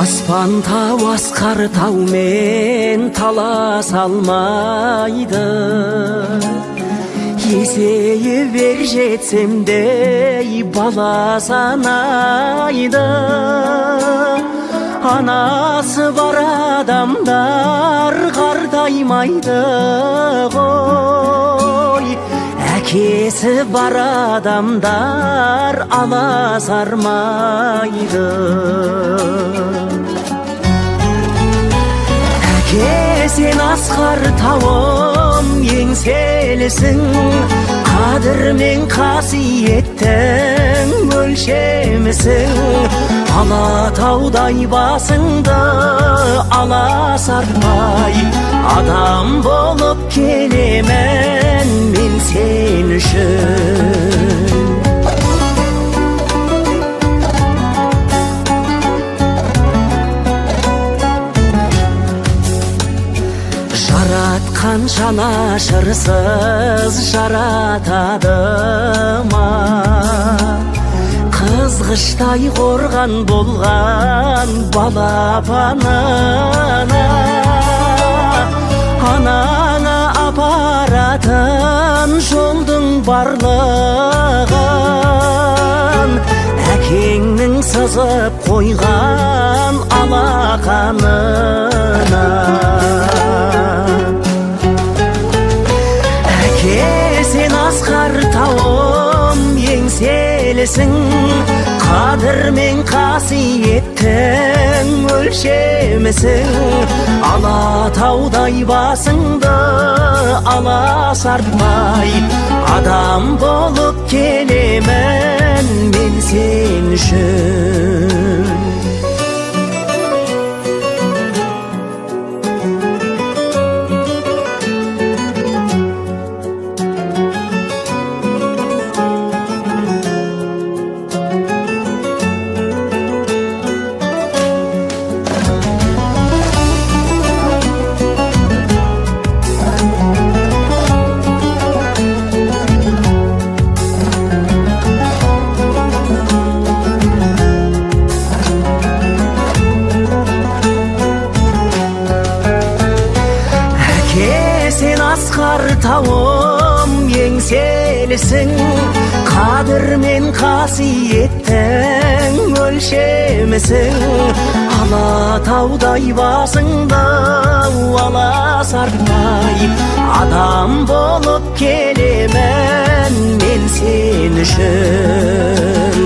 Аспан тау асқар таумен таласа алмайды. Есейе бер жетсем де бала санайды. Анасы бар адамдар қартаймайды ғой. Әкесі бар адамдар аласармайды. Әке, сен асқар тауым еңселісің, қадір мен қасиеттің өлшемісің. Алатаудай басыңды аласартпай, адам болып келемін мен сен үшін. Жаратқан жанашырсыз жаратады ма? Қызғыштай қорған болған балапанына, анаңа апаратын жолдың барлығын, әкеңнің сызып қойған алақанына. Әке, сен асқар тауым еңселісің, қадір мен қасиеттің өлшемісің. Алатаудай басыңды аласартпай, адам болып келемін мен сен үшін. Асқар тауым еңселісің, қадір мен қасиеттің өлшемісің. Алатаудай басыңды аласартпай, адам болып келемін мен сен үшін.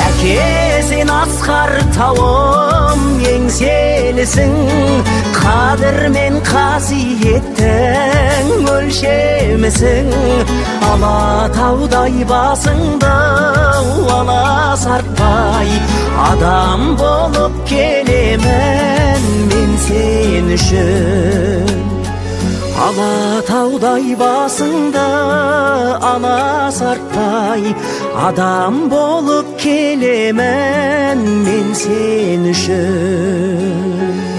Әке, сен асқар тауым еңселісің, қадір мен қасиеттің өлшемісің. Алатаудай басыңды аласартпай, адам болып келемін мен сен үшін. Алатаудай басыңды аласартпай, адам болып келемін мен сен үшін.